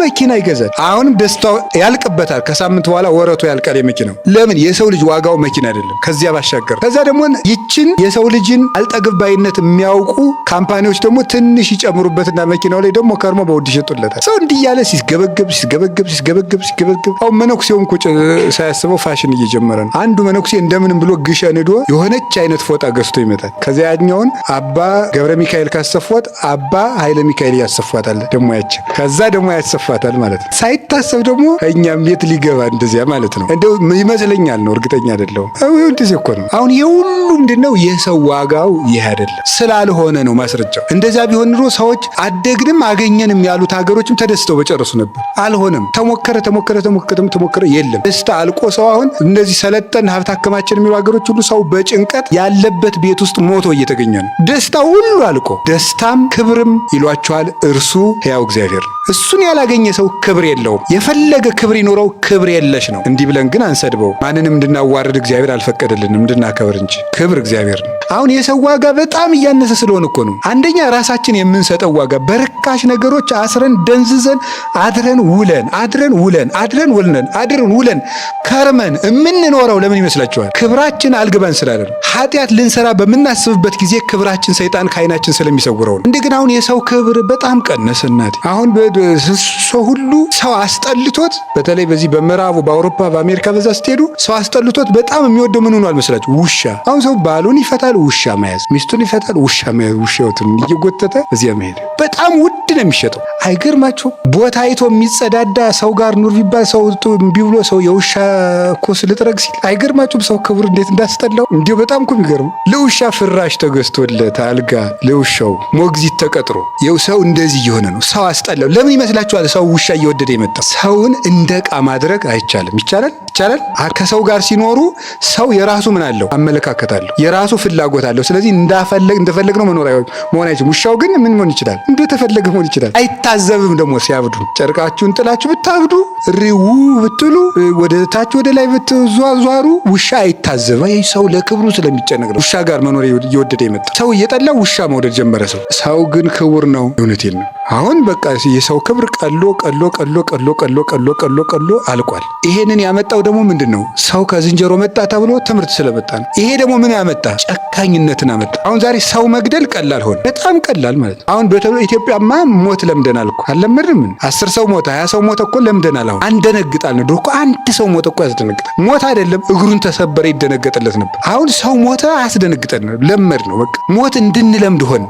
መኪና ይገዛል፣ አሁንም ደስታው ያልቅበታል። ከሳምንት በኋላ ወረቱ ያልቃል የመኪናው። ለምን? የሰው ልጅ ዋጋው መኪና አይደለም። ከዚያ ባሻገር ከዛ ደግሞ ይችን የሰው ልጅን አልጠግብ ባይነት የሚያውቁ ካምፓኒዎች ደግሞ ትንሽ ይጨምሩበትና መኪናው ላይ ደግሞ ከርሞ በውድ ይሸጡለታል። ሰው እንዲህ ያለ ሲስገበገብ አሁን መነኩሴውም እኮ ሳያስበው ፋሽን እየጀመረ ነው። አንዱ መነኩሴ እንደምንም ብሎ ግሸን ሄዶ የሆነች አይነት ፎጣ ገዝቶ ይመጣል። ከዚያ ያኛውን አባ ገብረ ሚካኤል ካሰፏት አባ ኃይለ ሚካኤል ያሰፏታል ደግሞ ያችን ከዛ ደግሞ ያሰፋታል ማለት ነው። ሳይታሰብ ደግሞ እኛም ቤት ሊገባ እንደዚያ ማለት ነው። እንደው ይመስለኛል ነው፣ እርግጠኛ አይደለሁም። እንደዚህ እኮ ነው። አሁን የሁሉ ምንድነው? የሰው ዋጋው ይህ አይደለም ስላልሆነ ነው ማስረጃው። እንደዚያ ቢሆን ኑሮ ሰዎች አደግንም አገኘንም ያሉት ሀገሮችም ተደስተው በጨረሱ ነበር። አልሆነም። ተሞከረ የለም። ደስታ አልቆ ሰው አሁን እነዚህ ሰለጠን ሀብት አከማችን የሚሉ ሀገሮች ሁሉ ሰው በጭንቀት ያለበት ቤት ውስጥ ሞቶ እየተገኘ ነው። ደስታ ሁሉ አልቆ ደስታም ክብርም ይሏቸዋል። እርሱ ሕያው እግዚአብሔር ነው። እሱን ያላገኘ ሰው ክብር የለውም። የፈለገ ክብር ይኖረው ክብር የለሽ ነው። እንዲህ ብለን ግን አንሰድበው። ማንንም እንድናዋርድ እግዚአብሔር አልፈቀደልንም፣ እንድናከብር እንጂ። ክብር እግዚአብሔር ነው። አሁን የሰው ዋጋ በጣም እያነሰ ስለሆነ እኮ ነው። አንደኛ ራሳችን የምንሰጠው ዋጋ በርካሽ ነገሮች አስረን ደንዝዘን አድረን ውለን ከርመን የምንኖረው ለምን ይመስላችኋል? ክብራችን አልግባን ስላለ ነው። ኃጢአት ልንሰራ በምናስብበት ጊዜ ክብራችን ሰይጣን ከዓይናችን ስለሚሰውረው ነው። እንደገና አሁን የሰው ክብር በጣም ቀነሰ። እናቴ አሁን ሰው ሁሉ ሰው አስጠልቶት፣ በተለይ በዚህ በምዕራቡ በአውሮፓ በአሜሪካ በዛ ስትሄዱ ሰው አስጠልቶት በጣም የሚወደው ምን ሆኗል መስላችሁ? ውሻ። አሁን ሰው ባሉን ይፈታል፣ ውሻ መያዝ፣ ሚስቱን ይፈታል፣ ውሻ መያዝ፣ ውሻውን እየጎተተ በዚያ መሄድ በጣም ውድ ነው የሚሸጠው። አይገርማችሁ? ቦታ አይቶ የሚጸዳዳ ሰው ጋር ኑር ቢባል ሰው እምቢ ብሎ ሰው የውሻ ኮስ ልጥረግ ሲል አይገርማችሁም? ሰው ክብር እንዴት እንዳስጠላው እንዲሁ በጣም እኮ የሚገርም። ለውሻ ፍራሽ ተገዝቶለት አልጋ፣ ለውሻው ሞግዚት ተቀጥሮ ሰው እንደዚህ እየሆነ ነው። ሰው አስጠላው። ለምን ይመስላችኋል? ሰው ውሻ እየወደደ የመጣ። ሰውን እንደ ዕቃ ማድረግ አይቻልም። ይቻላል። ከሰው ጋር ሲኖሩ ሰው የራሱ ምን አለው? አመለካከት አለው፣ የራሱ ፍላጎት አለው። ስለዚህ እንደፈለግነው መሆን አይችልም። ውሻው ግን ምን መሆን ይችላል? እንደተፈለገ መሆን ይችላል። አይታዘብም። ደግሞ ሲያብዱ ጨርቃችሁን ጥላችሁ ብታብዱ፣ ሪው ብትሉ፣ ወደ ታች ወደ ላይ ብትዟዟሩ ውሻ አይታዘብም። ይህ ሰው ለክብሩ ስለሚጨነቅ ነው ውሻ ጋር መኖር እየወደደ የመጣ። ሰው እየጠላ ውሻ መውደድ ጀመረ። ሰው ግን ክቡር ነው። እውነቴን ነው። አሁን በቃ የሰው ክብር ቀሎ አልቋል። ይሄንን ያመጣው ደግሞ ምንድን ነው? ሰው ከዝንጀሮ መጣ ተብሎ ትምህርት ስለመጣ ነው። ይሄ ደግሞ ምን ያመጣ? ጨካኝነትን አመጣ። አሁን ዛሬ ሰው መግደል ቀላል ሆነ፣ በጣም ቀላል ማለት ነው። አሁን በተለይ ኢትዮጵያማ ሞት ለምደናል እኮ። አልለመድንም? 10 ሰው ሞተ፣ 20 ሰው ሞተ እኮ ለምደናል። አሁን አንደነግጣል ነው። ድሮ እኮ አንድ ሰው ሞተ እኮ ያስደነግጣል። ሞት አይደለም እግሩን ተሰበረ ይደነገጥለት ነበር። አሁን ሰው ሞተ አያስደነግጠን፣ ለመድ ነው በቃ። ሞት እንድንለምድ ሆን።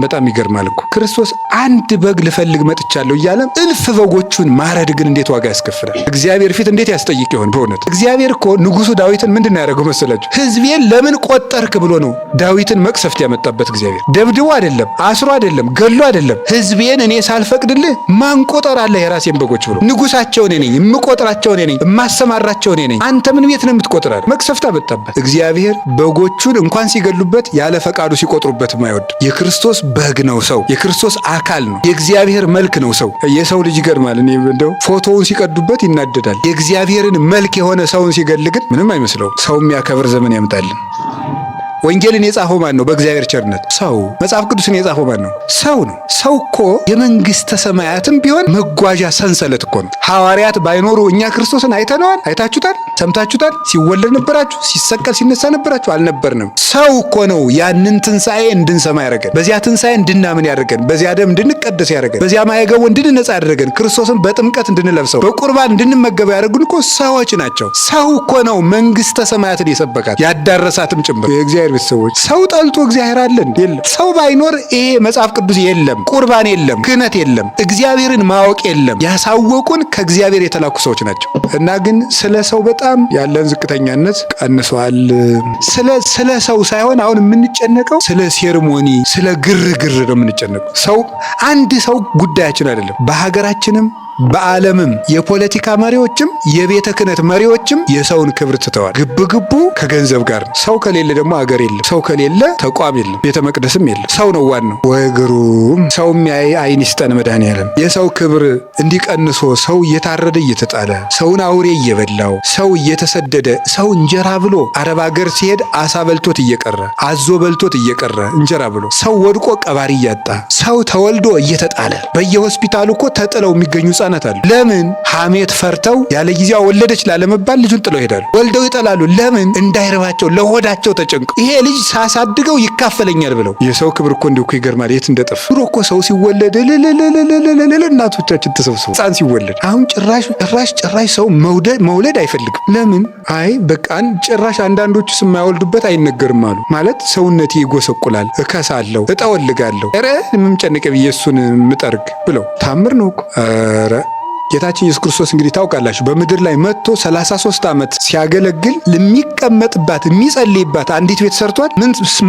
በጣም ይገርማል እኮ። ክርስቶስ አንድ በግ ልፈልግ መጥቻለሁ እያለ እልፍ በጎቹን ማረድ ግን እንዴት ዋጋ ያስከፍላል! እግዚአብሔር ፊት እንዴት ያስጠይቅ ይሆን? በእውነት እግዚአብሔር እኮ ንጉሱ ዳዊትን ምንድን ነው ያደረገው መሰላችሁ? ሕዝቤን ለምን ቆጠርክ ብሎ ነው ዳዊትን መቅሰፍት ያመጣበት። እግዚአብሔር ደብድቦ አይደለም፣ አስሮ አይደለም፣ ገሎ አይደለም። ሕዝቤን እኔ ሳልፈቅድልህ ማን ቆጠር አለ የራሴን በጎች ብሎ። ንጉሳቸው እኔ ነኝ፣ የምቆጥራቸው እኔ ነኝ፣ የማሰማራቸው እኔ ነኝ። አንተ ምን ቤት ነው የምትቆጥራል? መቅሰፍት አመጣበት። እግዚአብሔር በጎቹን እንኳን ሲገሉበት ያለ ፈቃዱ ሲቆጥሩበት ማይወድ የክርስቶስ በግ ነው ሰው፣ የክርስቶስ አካል ነው፣ የእግዚአብሔር መልክ ነው ሰው። የሰው ልጅ ይገርማል። እኔ እንደው ፎቶውን ሲቀዱበት ይናደዳል። የእግዚአብሔርን መልክ የሆነ ሰውን ሲገል ግን ምንም አይመስለውም። ሰው የሚያከብር ዘመን ያምጣልን። ወንጌልን የጻፈው ማን ነው? በእግዚአብሔር ቸርነት ሰው። መጽሐፍ ቅዱስን የጻፈው ማን ነው? ሰው ነው። ሰው እኮ የመንግስተ ሰማያትም ቢሆን መጓዣ ሰንሰለት እኮ ነው። ሐዋርያት ባይኖሩ እኛ ክርስቶስን አይተነዋል? አይታችሁታል? ሰምታችሁታል? ሲወለድ ነበራችሁ? ሲሰቀል ሲነሳ ነበራችሁ? አልነበርንም። ሰው እኮ ነው ያንን ትንሣኤ እንድንሰማ ያደረገን፣ በዚያ ትንሣኤ እንድናምን ያደረገን፣ በዚያ ደም እንድንቀደስ ያደረገን፣ በዚያ ማየገቡ እንድንነጻ ያደረገን፣ ክርስቶስን በጥምቀት እንድንለብሰው፣ በቁርባን እንድንመገበው ያደረጉን እኮ ሰዎች ናቸው። ሰው እኮ ነው መንግስተ ሰማያትን የሰበካት ያዳረሳትም ጭምር። የእግዚአብሔር ቤተሰቦች ሰው ጠልቶ እግዚአብሔር አለ እንዴ? የለም። ሰው ባይኖር ይሄ መጽሐፍ ቅዱስ የለም፣ ቁርባን የለም፣ ክህነት የለም፣ እግዚአብሔርን ማወቅ የለም። ያሳወቁን ከእግዚአብሔር የተላኩ ሰዎች ናቸው። እና ግን ስለ ሰው በጣም ያለን ዝቅተኛነት ቀንሷል። ስለ ሰው ሳይሆን አሁን የምንጨነቀው ስለ ሴርሞኒ፣ ስለ ግርግር ነው የምንጨነቀው። ሰው አንድ ሰው ጉዳያችን አይደለም። በሀገራችንም በዓለምም የፖለቲካ መሪዎችም የቤተ ክህነት መሪዎችም የሰውን ክብር ትተዋል። ግብግቡ ከገንዘብ ጋር ነው። ሰው ከሌለ ደግሞ አገር የለም። ሰው ከሌለ ተቋም የለም፣ ቤተ መቅደስም የለም። ሰው ነው ዋናው። ወግሩም ሰው የሚያይ ዓይን ይስጠን መድኃኔዓለም። የሰው ክብር እንዲቀንሶ ሰው እየታረደ እየተጣለ፣ ሰውን አውሬ እየበላው፣ ሰው እየተሰደደ፣ ሰው እንጀራ ብሎ አረብ አገር ሲሄድ አሳ በልቶት እየቀረ፣ አዞ በልቶት እየቀረ እንጀራ ብሎ፣ ሰው ወድቆ ቀባሪ እያጣ፣ ሰው ተወልዶ እየተጣለ፣ በየሆስፒታሉ እኮ ተጥለው የሚገኙ አሉ። ለምን? ሐሜት ፈርተው ያለ ጊዜዋ ወለደች ላለመባል ልጁን ጥለው ይሄዳሉ። ወልደው ይጠላሉ። ለምን? እንዳይረባቸው ለሆዳቸው ተጨንቀው ይሄ ልጅ ሳሳድገው ይካፈለኛል ብለው። የሰው ክብር እኮ እንዲሁ እኮ ይገርማል። የት እንደጠፋ ድሮ እኮ ሰው ሲወለድ እናቶቻችን ተሰብስበው ሕፃን ሲወለድ፣ አሁን ጭራሽ ሰው መውለድ አይፈልግም። ለምን? አይ በቃን ጭራሽ አንዳንዶቹ የማይወልዱበት አይነገርም አሉ። ማለት ሰውነቴ ይጎሰቁላል፣ እከሳለሁ፣ እጠወልጋለሁ፣ ኧረ የምጨነቀ ብዬ እሱን ምጠርግ ብለው። ታምር ነው እኮ። ጌታችን ኢየሱስ ክርስቶስ እንግዲህ ታውቃላችሁ በምድር ላይ መጥቶ 33 ዓመት ሲያገለግል የሚቀመጥባት የሚጸልይባት አንዲት ቤት ሰርቷል።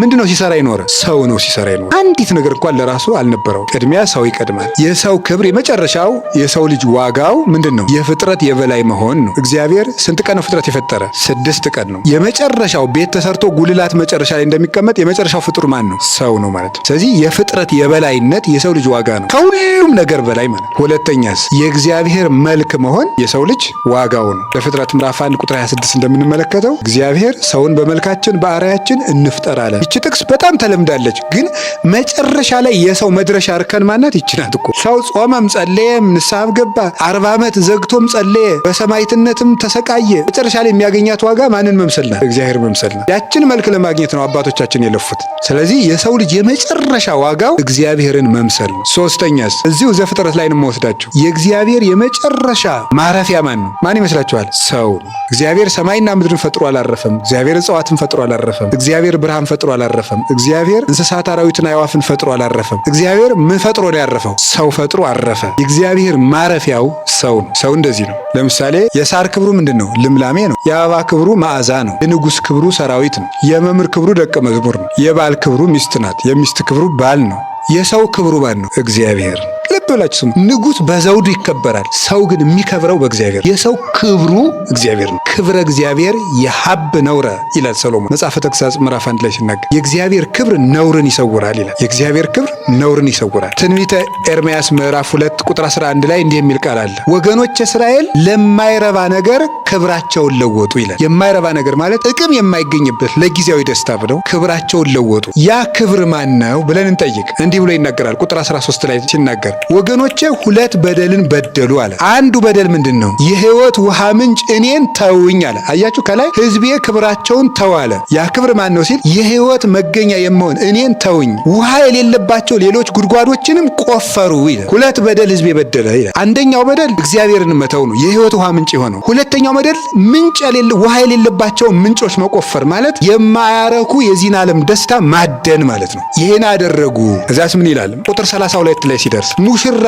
ምንድነው ሲሰራ ይኖረ? ሰው ነው ሲሰራ ይኖረ። አንዲት ነገር እንኳን ለራሱ አልነበረው። ቅድሚያ ሰው ይቀድማል። የሰው ክብር የመጨረሻው የሰው ልጅ ዋጋው ምንድነው? የፍጥረት የበላይ መሆን ነው። እግዚአብሔር ስንት ቀን ነው ፍጥረት የፈጠረ? 6 ቀን ነው። የመጨረሻው ቤት ተሰርቶ ጉልላት መጨረሻ ላይ እንደሚቀመጥ የመጨረሻው ፍጡር ማን ነው? ሰው ነው ማለት ነው። ስለዚህ የፍጥረት የበላይነት የሰው ልጅ ዋጋ ነው ከሁሉም ነገር በላይ ማለት። ሁለተኛስ የእግዚአብሔር መልክ መሆን የሰው ልጅ ዋጋው ነው። ለፍጥረት ምዕራፍ 1 ቁጥር 26 እንደምንመለከተው እግዚአብሔር ሰውን በመልካችን በአርአያችን እንፍጠር አለ። ይቺ ጥቅስ በጣም ተለምዳለች፣ ግን መጨረሻ ላይ የሰው መድረሻ እርከን ማናት? ይቺ ናት እኮ። ሰው ጾመም ጸለየም ንስሐም ገባ 40 ዓመት ዘግቶም ጸለየ በሰማዕትነትም ተሰቃየ። መጨረሻ ላይ የሚያገኛት ዋጋ ማንን መምሰል ናት? እግዚአብሔር መምሰል ናት። ያችን መልክ ለማግኘት ነው አባቶቻችን የለፉት። ስለዚህ የሰው ልጅ የመጨረሻ ዋጋው እግዚአብሔርን መምሰል ነው። ሶስተኛስ እዚሁ ዘፍጥረት ላይ ነው የምወስዳችሁ። የእግዚአብሔር የመጨረሻ ማረፊያ ማን ነው? ማን ይመስላችኋል? ሰው ነው። እግዚአብሔር ሰማይና ምድርን ፈጥሮ አላረፈም። እግዚአብሔር እጽዋትን ፈጥሮ አላረፈም። እግዚአብሔር ብርሃን ፈጥሮ አላረፈም። እግዚአብሔር እንስሳት አራዊትን አዕዋፍን ፈጥሮ አላረፈም። እግዚአብሔር ምን ፈጥሮ ነው ያረፈው? ሰው ፈጥሮ አረፈ። የእግዚአብሔር ማረፊያው ሰው ነው። ሰው እንደዚህ ነው። ለምሳሌ የሳር ክብሩ ምንድን ነው? ልምላሜ ነው። የአበባ ክብሩ መዓዛ ነው። የንጉሥ ክብሩ ሰራዊት ነው። የመምህር ክብሩ ደቀ መዝሙር ነው። የባል ክብሩ ሚስት ናት። የሚስት ክብሩ ባል ነው። የሰው ክብሩ ማን ነው? እግዚአብሔር። ልብ ብላችሁ ስሙ። ንጉሥ በዘውዱ ይከበራል። ሰው ግን የሚከብረው በእግዚአብሔር። የሰው ክብሩ እግዚአብሔር ነው። ክብረ እግዚአብሔር የሀብ ነውረ ይላል ሰሎሞን መጽሐፈ ተግሣጽ ምዕራፍ 1 ላይ ሲናገር የእግዚአብሔር ክብር ነውርን ይሰውራል ይላል። የእግዚአብሔር ክብር ነውርን ይሰውራል። ትንቢተ ኤርምያስ ምዕራፍ 2 ቁጥር 11 ላይ እንዲህ የሚል ቃል አለ። ወገኖች እስራኤል ለማይረባ ነገር ክብራቸውን ለወጡ ይላል። የማይረባ ነገር ማለት ጥቅም የማይገኝበት ለጊዜያዊ ደስታ ብለው ክብራቸውን ለወጡ። ያ ክብር ማን ነው ብለን እንጠይቅ። እንዲህ ብሎ ይናገራል። ቁጥር 13 ላይ ሲናገር ወገኖቼ ሁለት በደልን በደሉ አለ። አንዱ በደል ምንድን ነው? የሕይወት ውሃ ምንጭ እኔን ተውኝ አለ። አያችሁ ከላይ ሕዝቤ ክብራቸውን ተው አለ። ያ ክብር ማን ነው ሲል የሕይወት መገኛ የመሆን እኔን ተውኝ፣ ውሃ የሌለባቸው ሌሎች ጉድጓዶችንም ቆፈሩ ይላል። ሁለት በደል ሕዝቤ በደለ ይላል። አንደኛው በደል እግዚአብሔርን መተው ነው፣ የሕይወት ውሃ ምንጭ የሆነው። ሁለተኛው በደል ምንጭ ውሃ የሌለባቸው ምንጮች መቆፈር ማለት የማያረኩ የዚህን ዓለም ደስታ ማደን ማለት ነው። ይህን አደረጉ። እዛስ ምን ይላል? ቁጥር 32 ላይ ሲደርስ ሙሽራ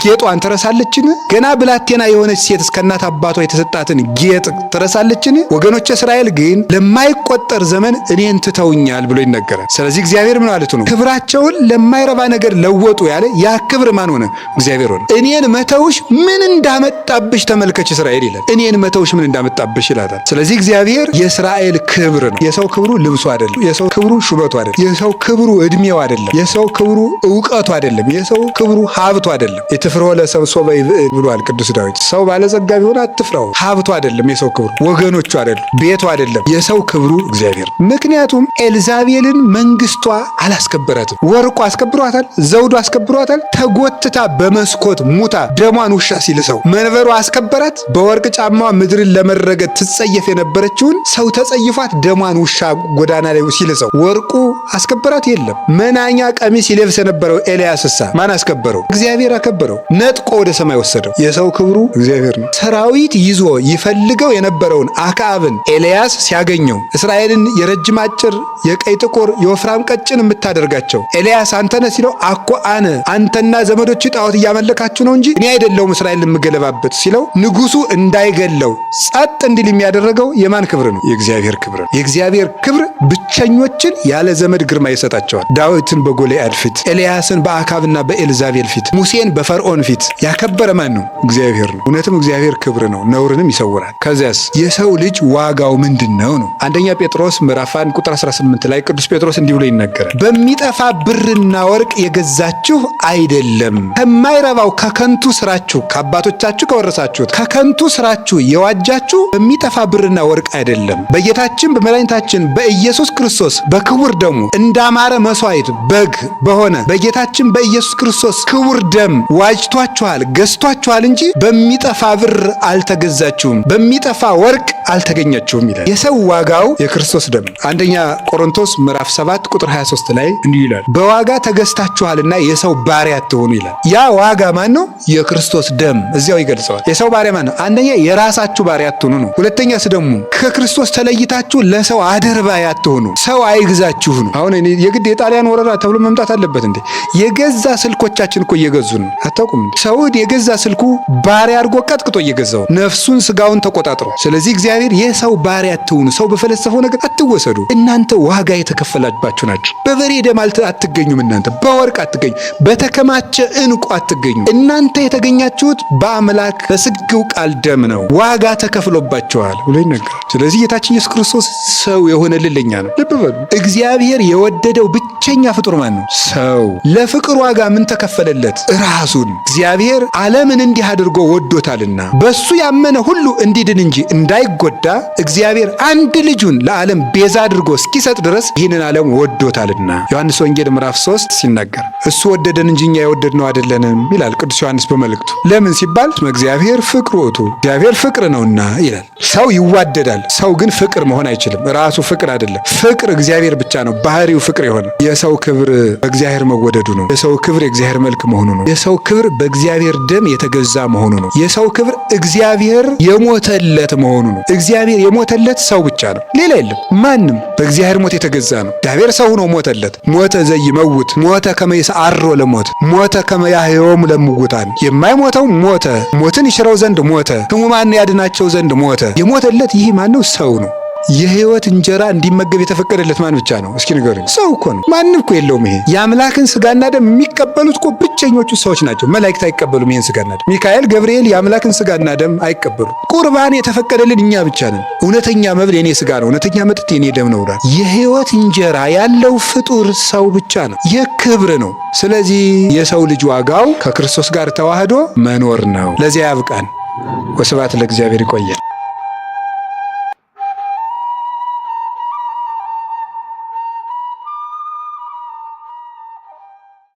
ጌጧን ትረሳለችን? ገና ብላቴና የሆነች ሴት እስከ እናት አባቷ የተሰጣትን ጌጥ ትረሳለችን? ወገኖች እስራኤል ግን ለማይቆጠር ዘመን እኔን ትተውኛል ብሎ ይነገራል። ስለዚህ እግዚአብሔር ምን ማለቱ ነው? ክብራቸውን ለማይረባ ነገር ለወጡ ያለ ያ ክብር ማን ሆነ? እግዚአብሔር ሆነ። እኔን መተውሽ ምን እንዳመጣብሽ ተመልከች እስራኤል ይላል። እኔን መተውሽ ምን እንዳመጣብሽ ይላታል። ስለዚህ እግዚአብሔር የእስራኤል ክብር ነው። የሰው ክብሩ ልብሱ አይደለም። የሰው ክብሩ ሹበቱ አይደለም። የሰው ክብሩ እድሜው አይደለም። የሰው ክብሩ እውቀቱ አይደለም። የሰው ክብሩ ሀብቱ አይደለም። የትፍርሆ ለሰብእ ሶበ ይብዕል ብሏል ቅዱስ ዳዊት። ሰው ባለጸጋ ቢሆን አትፍራው። ሀብቱ አይደለም የሰው ክብሩ፣ ወገኖቹ አይደለም፣ ቤቱ አይደለም። የሰው ክብሩ እግዚአብሔር። ምክንያቱም ኤልዛቤልን መንግስቷ አላስከበራትም። ወርቁ አስከብሯታል፣ ዘውዱ አስከብሯታል። ተጎትታ በመስኮት ሙታ ደሟን ውሻ ሲልሰው መንበሩ አስከበራት። በወርቅ ጫማዋ ምድርን ለመረገጥ ትጸየፍ የነበረችውን ሰው ተጸይፏት ደሟን ውሻ ጎዳና ላይ ሲልሰው ወርቁ አስከበራት? የለም። መናኛ ቀሚስ ይለብስ የነበረው ኤልያስሳ ማን አስከበረው? እግዚአብሔር አከበረው። ነጥቆ ወደ ሰማይ ወሰደው። የሰው ክብሩ እግዚአብሔር ነው። ሰራዊት ይዞ ይፈልገው የነበረውን አክዓብን ኤልያስ ሲያገኘው እስራኤልን የረጅም አጭር፣ የቀይ ጥቁር፣ የወፍራም ቀጭን የምታደርጋቸው ኤልያስ አንተነ ሲለው አኮ አነ፣ አንተና ዘመዶች ጣዖት እያመለካችሁ ነው እንጂ እኔ አይደለሁም እስራኤልን የምገለባበት ሲለው ንጉሱ እንዳይገለው ጸጥ እንዲል የሚያደረገው የማን ክብር ነው? የእግዚአብሔር ክብር ነው። የእግዚአብሔር ክብር ብቸኞችን ያለ ዘመድ ግርማ ይሰጣቸዋል። ዳዊትን በጎልያድ ፊት፣ ኤልያስን በአክዓብና በኤልዛቤል ፊት፣ ሙሴን በፈርዖን ፊት ያከበረ ማን ነው? እግዚአብሔር ነው። እውነትም እግዚአብሔር ክብር ነው፣ ነውርንም ይሰውራል። ከዚያስ የሰው ልጅ ዋጋው ምንድነው ነው? አንደኛ ጴጥሮስ ምዕራፍ 1 ቁጥር 18 ላይ ቅዱስ ጴጥሮስ እንዲህ ብሎ ይናገራል። በሚጠፋ ብርና ወርቅ የገዛችሁ አይደለም፣ ከማይረባው ከከንቱ ስራችሁ ከአባቶቻችሁ ከወረሳችሁት ከከንቱ ስራችሁ የዋጃችሁ በሚጠፋ ብርና ወርቅ አይደለም፣ በጌታችን በመድኃኒታችን በኢየሱስ ክርስቶስ በክቡር ደሙ እንዳማረ መስዋዕት በግ በሆነ በጌታችን በኢየሱስ ክርስቶስ ክቡር ደም ዋጅቷችኋል፣ ገዝቷችኋል እንጂ በሚጠፋ ብር አልተገዛችሁም፣ በሚጠፋ ወርቅ አልተገኛችሁም ይላል። የሰው ዋጋው የክርስቶስ ደም። አንደኛ ቆሮንቶስ ምዕራፍ 7 ቁጥር 23 ላይ እንዲህ ይላል፣ በዋጋ ተገዝታችኋልና የሰው ባሪያ አትሆኑ ይላል። ያ ዋጋ ማን ነው? የክርስቶስ ደም እዚያው ይገልጸዋል። የሰው ባሪያ ማን ነው? አንደኛ የራሳችሁ ባሪያ አትሆኑ ነው። ሁለተኛስ ደግሞ ከክርስቶስ ተለይታችሁ ለሰው አደርባይ አትሆኑ፣ ሰው አይግዛችሁ ነው። አሁን የግድ የጣሊያን ወረራ ተብሎ መምጣት አለበት እንዴ? የገዛ ስልኮቻችን እኮ እየገዙ ነው። አታውቁም እንዴ? ሰውድ የገዛ ስልኩ ባሪያ አድርጎ ቀጥቅጦ እየገዛው ነፍሱን ስጋውን ተቆጣጥሮ። ስለዚህ እግዚአብሔር የሰው ባሪያ አትሆኑ፣ ሰው በፈለሰፈው ነገር አትወሰዱ። እናንተ ዋጋ የተከፈላባችሁ ናችሁ። በበሬ ደም አትገኙም። እናንተ በወርቅ አትገኙ፣ በተከማቸ ዕንቁ አትገኙ። እናንተ የተገኛችሁት በአምላክ በስግው ቃል ደም ነው። ዋጋ ተከፍሎባቸዋል ብሎ ይነገራል። ስለዚህ ጌታችን ኢየሱስ ክርስቶስ ሰው የሆነልን ለኛ ነው። ልብ በሉ። እግዚአብሔር የወደደው ብቸኛ ፍጡር ማን ነው? ሰው። ለፍቅር ዋጋ ምን ተከፈለለት? ራሱን። እግዚአብሔር ዓለምን እንዲህ አድርጎ ወዶታልና በሱ ያመነ ሁሉ እንዲድን እንጂ እንዳይጎዳ እግዚአብሔር አንድ ልጁን ለዓለም ቤዛ አድርጎ እስኪሰጥ ድረስ ይህንን ዓለም ወዶታልና ዮሐንስ ወንጌል ምዕራፍ 3 ሲናገር እሱ ወደደን እንጂ እኛ የወደድነው አይደለንም ይላል ቅዱስ ዮሐንስ በመልእክቱ። ለምን ሲባል እግዚአብሔር ፍቅር ውእቱ፣ እግዚአብሔር ፍቅር ነውና ይላል። ሰው ይዋደዳል፣ ሰው ግን ፍቅር መሆን አይችልም። ራሱ ፍቅር አይደለም። ፍቅር እግዚአብሔር ብቻ ነው፣ ባህሪው ፍቅር የሆነ። የሰው ክብር በእግዚአብሔር መወደዱ ነው። የሰው ክብር የእግዚአብሔር መልክ መሆኑ ነው። የሰው ክብር በእግዚአብሔር ደም የተገዛ መሆኑ ነው። የሰው ክብር እግዚአብሔር የሞተለት መሆኑ ነው። እግዚአብሔር የሞተለት ሰው ብቻ ነው፣ ሌላ የለም። ማንም በእግዚአብሔር ሞት የተገዛ ነው። እግዚአብሔር ሰው ሆኖ ሞተለት። ሞተ ዘይመውት ሞተ ከመ ይስዓሮ ለሞት ሞተ ከመ ያህዮሙ ለምውታን። የማይሞተው ሞተ፣ ሞትን ይሽረው ዘንድ ሞተ፣ ሕሙማን ያድናቸው ዘንድ ሞተ። የሞተለት ይህ ማነው? ሰው ነው። የህይወት እንጀራ እንዲመገብ የተፈቀደለት ማን ብቻ ነው? እስኪ ንገሩኝ። ሰው እኮ ነው። ማንም እኮ የለውም። ይሄ የአምላክን ስጋና ደም የሚቀበሉት እኮ ብቸኞቹ ሰዎች ናቸው። መላእክት አይቀበሉም ይሄን ስጋና ደም። ሚካኤል፣ ገብርኤል የአምላክን ስጋና ደም አይቀበሉም። ቁርባን የተፈቀደልን እኛ ብቻ ነን። እውነተኛ መብል የኔ ስጋ ነው፣ እውነተኛ መጠጥ የኔ ደም ነው። የህይወት እንጀራ ያለው ፍጡር ሰው ብቻ ነው። የክብር ነው። ስለዚህ የሰው ልጅ ዋጋው ከክርስቶስ ጋር ተዋህዶ መኖር ነው። ለዚያ ያብቃን። ወስብሐት ለእግዚአብሔር። ይቆየን።